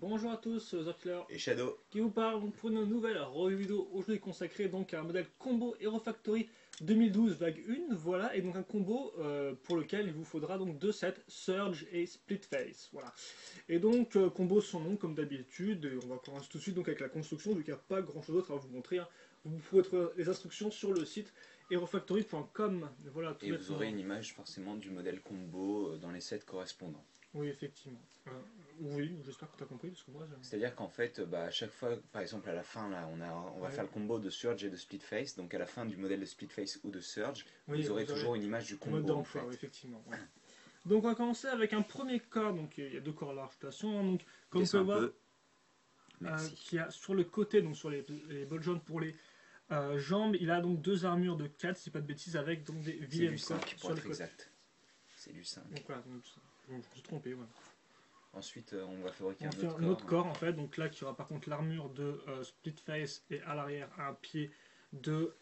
Bonjour à tous, Zerkler Et Shadow. qui vous parle donc, pour une nouvelle review vidéo aujourd'hui consacrée donc à un modèle combo Hero Factory 2012 vague 1, voilà, et donc un combo pour lequel il vous faudra donc deux sets, Surge et Split Face, voilà. Et donc combo sans nom comme d'habitude, et on va commencer tout de suite donc avec la construction vu qu'il n'y a pas grand chose d'autre à vous montrer, hein. Vous pourrez trouver les instructions sur le site herofactory.com, voilà, tout Et vous aurez bêtement. une image forcément du modèle combo dans les sets correspondants. Oui, effectivement. Oui, j'espère que tu as compris, parce que moi... C'est-à-dire qu'en fait, à chaque fois, par exemple à la fin, là, on va Ouais. faire le combo de Surge et de Split Face. Donc à la fin du modèle de Split Face ou de Surge, Oui, vous aurez toujours une image du le mode combo en d'emploi, fait. oui, effectivement. Ouais. Donc on va commencer avec un premier corps, donc il y a deux corps larges de toute façon, hein, donc comme vous Descends pouvez un voir, peu. Merci. qui a sur le côté, donc sur les bols jaunes pour les jambes, il a donc deux armures de 4, si pas de bêtises, avec donc des C'est vilaines du 5 corps pour sur le être côté. exact. C'est du 5. Donc voilà, donc, je me suis trompé, voilà. Ensuite, on va fabriquer On un fait autre un autre corps. corps en fait, donc là qui aura par contre l'armure de Split Face et à l'arrière un pied de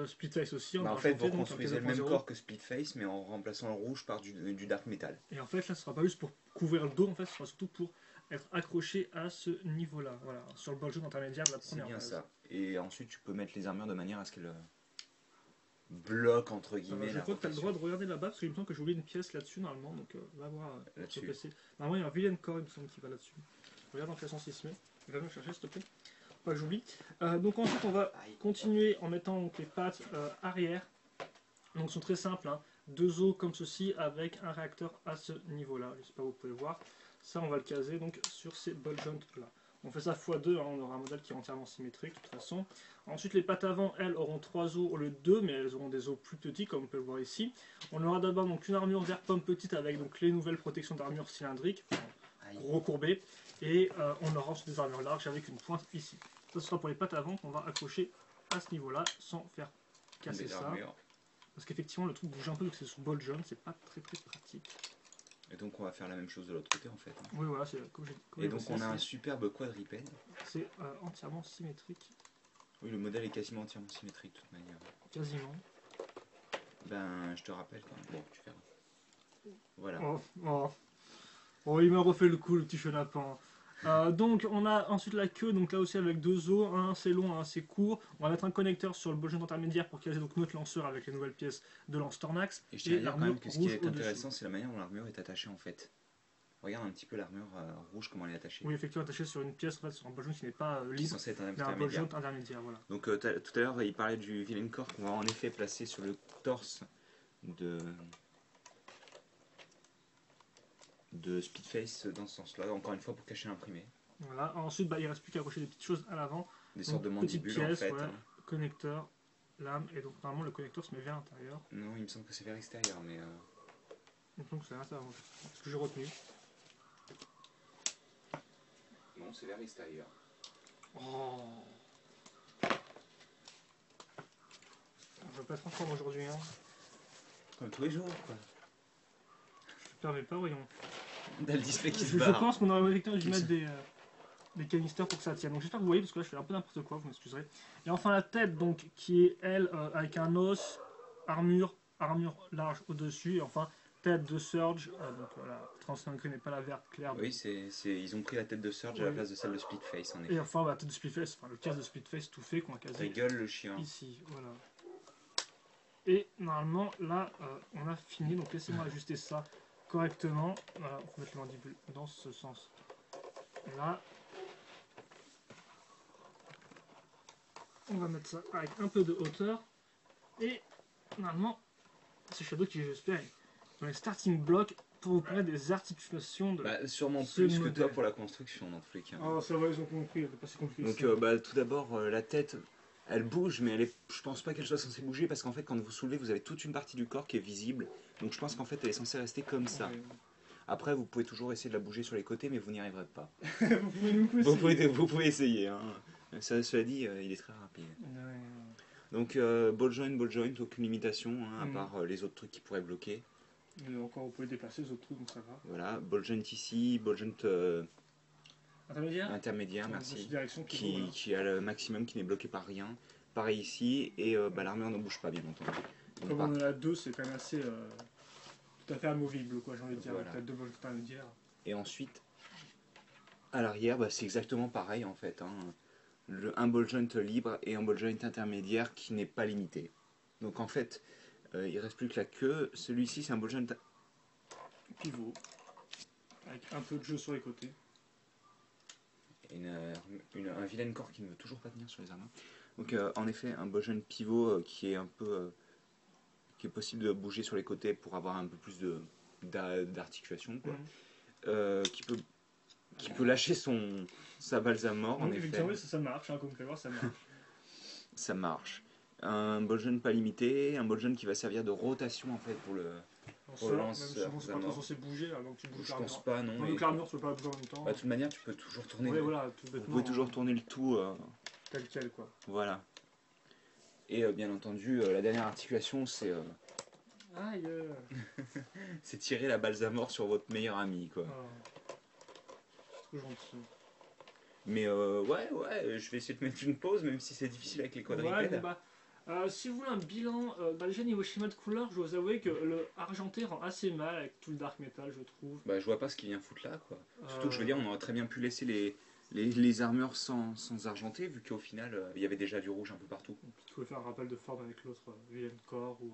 Split Face aussi. En va fait, vous rajouter, donc, un reconstruisez le même 2.0. corps que Split Face, mais en remplaçant le rouge par du Dark Metal. Et en fait, là, ce sera pas juste pour couvrir le dos, en fait, ce sera surtout pour être accroché à ce niveau-là, voilà, sur le bol jaune intermédiaire de la C'est première bien base. ça. Et ensuite, tu peux mettre les armures de manière à ce qu'elles bloquent entre guillemets Je la crois que tu as le rotation. droit de regarder là-bas, parce qu'il me semble que j'ai oublié une pièce là-dessus normalement, donc va voir sur Là-dessus. le PC. Normalement, il y a un vilain corps, il me semble, qui va là-dessus. Regarde en classant sismé. Va me chercher, s'il te plaît. Pas que j'oublie. Donc ensuite, on va continuer en mettant donc, les pattes arrière. Donc, sont très simples, hein. Deux os comme ceci avec un réacteur à ce niveau-là. Je ne sais pas, vous pouvez voir. Ça, on va le caser donc sur ces ball joints là. On fait ça x2, hein, on aura un modèle qui est entièrement symétrique de toute façon. Ensuite, les pattes avant, elles, auront 3 os au lieu de 2, mais elles auront des os plus petits, comme on peut le voir ici. On aura d'abord donc une armure vert pomme petite avec donc les nouvelles protections d'armure cylindrique, recourbées, et on aura ensuite des armures larges avec une pointe ici. Ça sera pour les pattes avant qu'on va accrocher à ce niveau-là sans faire casser ça. Parce qu'effectivement, le truc bouge un peu, donc c'est sur bol jaune, c'est pas très pratique. Et donc on va faire la même chose de l'autre côté en fait. Oui, voilà, c'est comme j'ai Et donc on a un superbe quadripède. C'est entièrement symétrique. Oui, le modèle est quasiment entièrement symétrique de toute manière. Quasiment. Ben, je te rappelle quand même. Bon, tu verras. Voilà. Oh, il m'a refait le coup, le petit chenapan. Donc on a ensuite la queue, donc là aussi avec deux os, un assez long, un assez court. On va mettre un connecteur sur le bol jaune intermédiaire pour caser donc notre lanceur avec les nouvelles pièces de lance Tornax. Et je tiens à dire quand même que ce qui est au-dessus. intéressant, c'est la manière dont l'armure est attachée en fait. Regarde un petit peu l'armure rouge, comment elle est attachée. Oui, effectivement, attachée sur une pièce, en fait, sur un bol jaune qui n'est pas Qui est libre, censé être un mais un bol jaune intermédiaire. intermédiaire, voilà. Donc tout à l'heure, il parlait du vilain corps qu'on va en effet placer sur le torse de Speedface dans ce sens-là, encore une fois pour cacher l'imprimé. Voilà. Ensuite, il ne reste plus qu'à accrocher des petites choses à l'avant. Des sortes de mandibules en fait. Ouais, connecteur, lame, et donc normalement le connecteur se met vers l'intérieur. Non, il me semble que c'est vers l'extérieur, mais... Il me semble que c'est à l'intérieur, c'est ce que j'ai retenu. Non, c'est vers l'extérieur. Oh. Je vais pas être en forme aujourd'hui, hein. Comme tous les jours, quoi. Je te permets pas, voyons. T'as le display qui se Je barre. pense qu'on aurait effectivement dû mettre des canisters pour que ça tienne. Donc j'espère que vous voyez, parce que là je fais un peu n'importe quoi, vous m'excuserez. Et enfin la tête, donc, qui est elle, avec un os, armure large au-dessus, et enfin tête de Surge, donc voilà, translinquée n'est pas la verte claire. Oui, ils ont pris la tête de Surge à la place de celle de Splitface, en effet. Et enfin la tête de Splitface, enfin le casque de Splitface tout fait qu'on a casé. Rigole le chien. Ici, voilà. Et normalement là on a fini, donc laissez-moi ajuster ça correctement. Voilà, on peut mettre le mandibule dans ce sens là. On va mettre ça avec un peu de hauteur. Et normalement, c'est Shadow qui, j'espère, dans les starting blocks pour vous permettre des articulations de. Sûrement plus que toi pour la construction dans tous les cas. Oh, ça va, ils ont compris, c'est pas si compliqué. Donc, tout d'abord, la tête, elle bouge, mais je pense pas qu'elle soit censée bouger parce qu'en fait, quand vous soulevez, vous avez toute une partie du corps qui est visible. Donc, je pense qu'en fait, elle est censée rester comme ça. Ouais. Après, vous pouvez toujours essayer de la bouger sur les côtés, mais vous n'y arriverez pas. Vous pouvez essayer. Hein. Cela dit, il est très rapide. Ouais. Donc, ball joint, aucune limitation, hein, à part les autres trucs qui pourraient bloquer. Mais encore, vous pouvez déplacer les autres trucs, donc ça va. Voilà, ball joint ici, ball joint intermédiaire, merci. Qui a le maximum, qui n'est bloqué par rien. Pareil ici, et l'armure ne bouge pas, bien entendu. Donc, comme on en a deux, c'est quand même assez tout à fait amovible, quoi, j'ai envie de dire, voilà. Peut-être deux ball intermédiaires. Et ensuite, À l'arrière, bah, c'est exactement pareil en fait, hein. Un ball joint libre et un ball joint intermédiaire qui n'est pas limité. Donc en fait, il reste plus que la queue. Celui-ci, c'est un ball joint. Pivot. Avec un peu de jeu sur les côtés. Et un vilain corps qui ne veut toujours pas tenir sur les armes. Donc en effet, un ball joint pivot qui est un peu. Qui est possible de bouger sur les côtés pour avoir un peu plus d'articulation, quoi. Qui peut lâcher sa balse à mort, en effet. Oui, ça marche, hein, comme vous pouvez voir, ça marche. Ça marche. Un ball joint pas limité, un ball joint qui va servir de rotation en fait pour le lanceur. Même si c'est pas trop censé bouger, là, donc tu bouges je pense pas, non. Donc l'armure, tu peux pas bouger en même temps. Bah, de toute manière, tu peux toujours tourner. Ouais, voilà, vous pouvez toujours tourner le tout. Tel quel, quoi. Voilà. Et bien entendu, la dernière articulation, c'est. Aïe. C'est tirer la balse à mort sur votre meilleur ami, quoi. C'est gentil. Mais ouais, je vais essayer de mettre une pause, même si c'est difficile avec les quadripèdes. Ouais, si vous voulez un bilan, déjà niveau schéma de couleur, je dois vous avouer que le argenté rend assez mal avec tout le dark metal, je trouve. Bah, je vois pas ce qui vient foutre là, quoi. Surtout que je veux dire, on aurait très bien pu laisser les armures sans argenter, vu qu'au final, il y avait déjà du rouge un peu partout. Tu pouvais faire un rappel de forme avec l'autre vilain corps ou.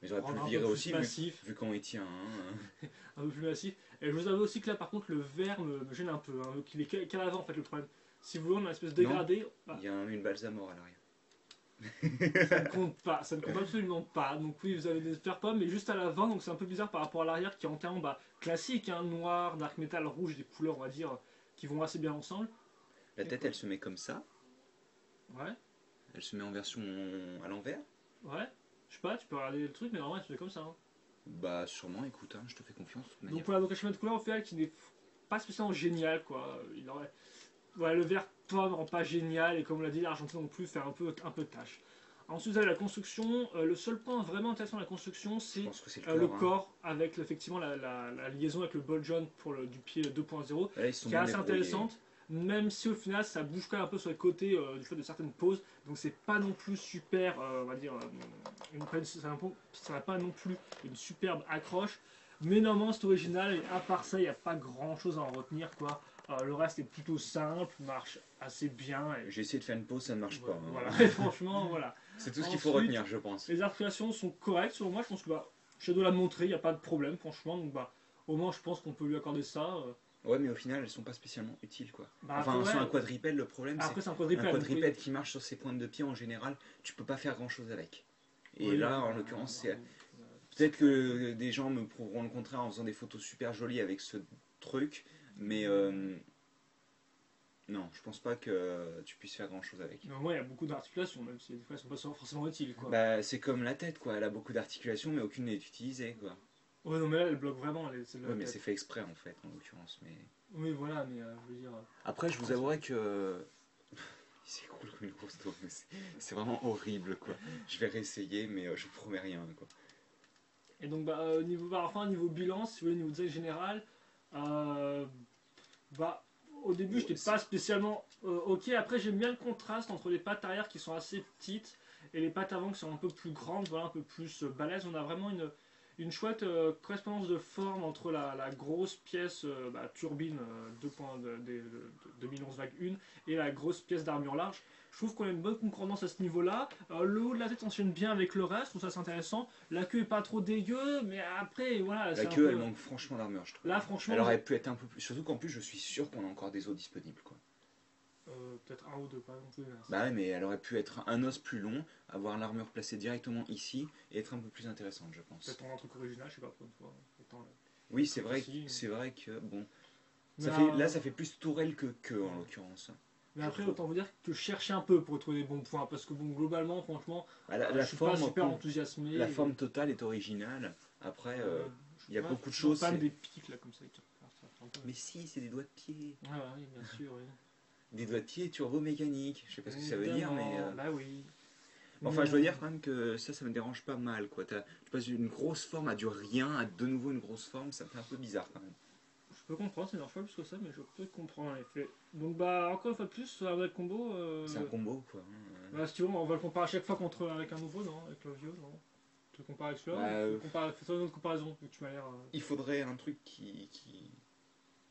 Mais j'aurais pu le virer aussi, vu qu'on y tient. Un peu plus massif. Et je vous avoue aussi que là, par contre, le vert me gêne un peu. Hein, qu'il est qu'à l'avant, en fait, le problème. Si vous voulez, on a une espèce de dégradé. Il y a une balse à mort à l'arrière. Ça ne compte pas, ça ne compte absolument pas. Donc oui, vous avez des super pommes, mais juste à l'avant, donc c'est un peu bizarre par rapport à l'arrière qui est entièrement classique, hein, noir, dark metal, rouge, des couleurs, on va dire, qui vont assez bien ensemble. La tête, elle se met comme ça. Ouais. Elle se met en version à l'envers. Ouais. Je sais pas, tu peux regarder le truc, mais normalement, elle se met comme ça. Hein. Bah sûrement, écoute, hein, je te fais confiance. Donc voilà, donc un schéma de couleur au final qui n'est pas spécialement génial, quoi. Il aurait... Voilà, le vert pomme rend pas génial, et comme on l'a dit, l'argentin non plus fait un peu tâche. Ensuite, vous avez la construction. Le seul point vraiment intéressant de la construction, c'est le corps, avec effectivement la liaison avec le ball joint du pied 2.0, qui est assez intéressante, même si au final ça bouge quand même un peu sur les côtés du fait de certaines poses, donc c'est pas non plus super, on va dire, ça n'a pas non plus une superbe accroche, mais normalement c'est original, et à part ça, il n'y a pas grand chose à en retenir, quoi. Le reste est plutôt simple, marche assez bien. J'ai essayé de faire une pause, ça ne marche pas. Hein. Voilà, et franchement, voilà. C'est tout ce qu'il faut retenir, je pense. Les articulations sont correctes, selon moi. Je pense que Shadow l'a montré, il n'y a pas de problème, franchement. Donc, au moins, je pense qu'on peut lui accorder ça. Ouais, mais au final, elles sont pas spécialement utiles, quoi. Enfin, sur un quadripède, le problème, c'est un quadripède qui marche sur ses pointes de pied, en général, tu peux pas faire grand-chose avec. Et là, en l'occurrence, c'est... Peut-être que des gens me prouveront le contraire en faisant des photos super jolies avec ce truc, mais... Non, je pense pas que tu puisses faire grand chose avec. Mais moi, il y a beaucoup d'articulations, même si des fois elles sont pas forcément utiles, quoi. Bah, c'est comme la tête, quoi. Elle a beaucoup d'articulations, mais aucune n'est utilisée, quoi. Ouais, non, mais là, elle bloque vraiment. Ouais, mais c'est fait exprès, en fait, en l'occurrence. Mais... Oui, voilà, mais je veux dire. Après, je vous avouerai que. C'est cool comme une grosse tour, mais c'est vraiment horrible, quoi. Je vais réessayer, mais je vous promets rien, quoi. Et donc, niveau bilan, si vous voulez, niveau design général, au début, j'étais pas spécialement ok. Après, j'aime bien le contraste entre les pattes arrière qui sont assez petites et les pattes avant qui sont un peu plus grandes, voilà, un peu plus balèzes. On a vraiment une chouette correspondance de forme entre la grosse pièce turbine 2011-1 et la grosse pièce d'armure large. Je trouve qu'on a une bonne concordance à ce niveau-là. Le haut de la tête s'enchaîne bien avec le reste, donc ça c'est intéressant. La queue est pas trop dégueu, mais après, voilà. La queue, elle manque franchement d'armure, je trouve. Là, franchement. Elle aurait pu être un peu plus. Surtout qu'en plus, je suis sûr qu'on a encore des os disponibles, quoi. Peut-être un ou deux, pas non plus. Bah ouais, mais elle aurait pu être un os plus long, avoir l'armure placée directement ici et être un peu plus intéressante, je pense. Peut-être un truc original, je sais pas, pour une fois. Oui, c'est vrai que bon. Ça fait plus tourelle que queue en l'occurrence. Mais après, autant vous dire que je cherchais un peu pour trouver des bons points, parce que bon, globalement, franchement, je suis pas super enthousiasmé. La forme totale est originale. Après, il y a beaucoup de choses. Pas des pics là comme ça. Mais si, c'est des doigts de pied. Ah oui, bien sûr, oui. Des doigts de pied turbo-mécaniques. Je sais pas ce que ça veut dire, mais... Bah oui. Enfin, je dois dire quand même que ça me dérange pas mal, quoi. Tu passes d'une grosse forme à du rien, à de nouveau une grosse forme, ça me fait un peu bizarre quand même. Je peux comprendre, c'est une fois plus que ça, mais je peux comprendre en effet. Donc encore une fois de plus, sur un vrai combo... C'est un combo, quoi. Si tu veux, on va le comparer à chaque fois avec un nouveau, non? Avec le vieux, non? Tu le compares avec celui-là? Fais-toi une autre comparaison, vu que tu m'as l'air... Il faudrait un truc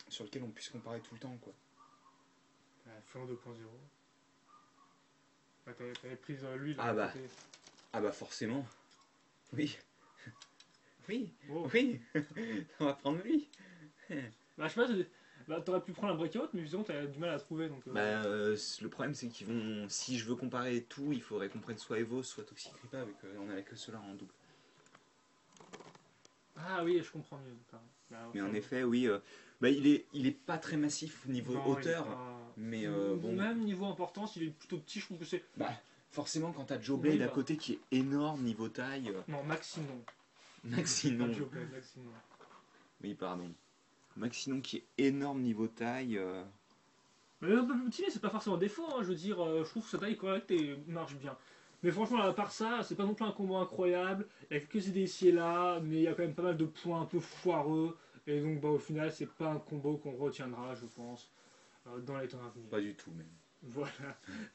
sur lequel on puisse comparer tout le temps, quoi. Flan 2.0. Bah, t'avais pris lui Ah de bah. côté. Ah bah forcément. Oui. Oui. Oh. Oui. On va prendre lui. Bah, je sais pas, bah, t'aurais pu prendre un breakout, mais visiblement t'as du mal à trouver. Donc, Bah, le problème c'est qu'ils vont. Si je veux comparer tout, il faudrait qu'on prenne soit Evo, soit Toxic Ripa, vu qu'on avait que cela en double. Ah oui, je comprends mieux. Bah, Mais enfin, en effet, oui. Bah, il est pas très massif au niveau non, il est hauteur, pas. mais bon. Même niveau importance, il est plutôt petit. Je trouve que c'est. Bah, forcément, quand t'as Joe Oui, Blade à bah. côté qui est énorme niveau taille, Non, Maxinon. Pas Maxinon. Joe Blade, Maxinon. Oui, pardon. Maxinon qui est énorme niveau taille. Mais un peu plus petit, mais c'est pas forcément un défaut. Hein, je veux dire, je trouve que sa taille est correcte et marche bien. Mais franchement, à part ça, c'est pas non plus un combo incroyable. Il y a quelques idées ici et là, mais il y a quand même pas mal de points un peu foireux. Et donc, bah, au final, c'est pas un combo qu'on retiendra, je pense, dans les temps à venir. Pas du tout, même. Voilà.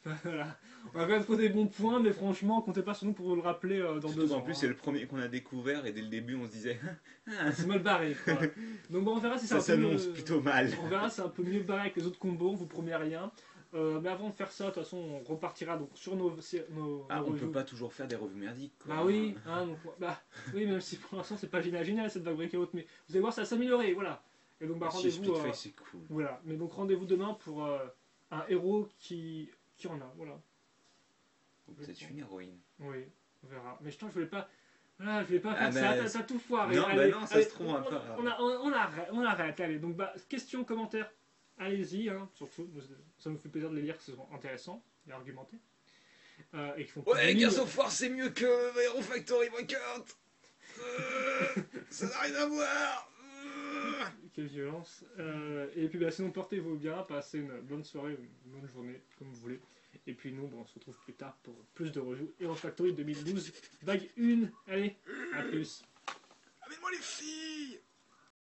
Voilà. On a quand même trouvé des bons points, mais franchement, comptez pas sur nous pour vous le rappeler dans Surtout 2 ans. qu'en plus, Hein. c'est le premier qu'on a découvert et dès le début, on se disait C'est mal barré, quoi. Donc bon, on verra si c'est ça un peu s'annonce plutôt mal. On verra si c'est un peu mieux barré avec les autres combos, on vous promet rien. Mais avant de faire ça, de toute façon, on repartira donc sur nos Ah, on reviews. peut pas toujours faire des revues merdiques, quoi. Bah oui, hein, donc, bah, oui, même si pour l'instant c'est pas génial cette vague breakout, mais vous allez voir, ça va s'améliorer, voilà. Et donc bah, Si rendez-vous. Splitface, c'est cool. Voilà, mais donc rendez-vous demain pour un héros qui en a, voilà. Ou peut-être une héroïne. Oui, on verra. Mais je voulais pas. Voilà, je voulais pas Ah faire bah, ça, t'as tout foiré. non, Allez, bah non, ça allez, se trouve un peu. on arrête, allez. Donc, bah, questions, commentaires, allez-y, hein, surtout. Ça nous fait plaisir de les lire, que ce soit intéressant et argumenté. Et qui font Ouais, plus de Gears of War, c'est mieux que Hero Factory Breakout. Ça n'a rien à voir. quelle violence. Et puis, bah, sinon, portez-vous bien, passez une bonne soirée, une bonne journée, comme vous voulez. Et puis, nous, bah, on se retrouve plus tard pour plus de reviews. Hero Factory 2012, vague 1. Allez, à plus. Amène-moi les filles.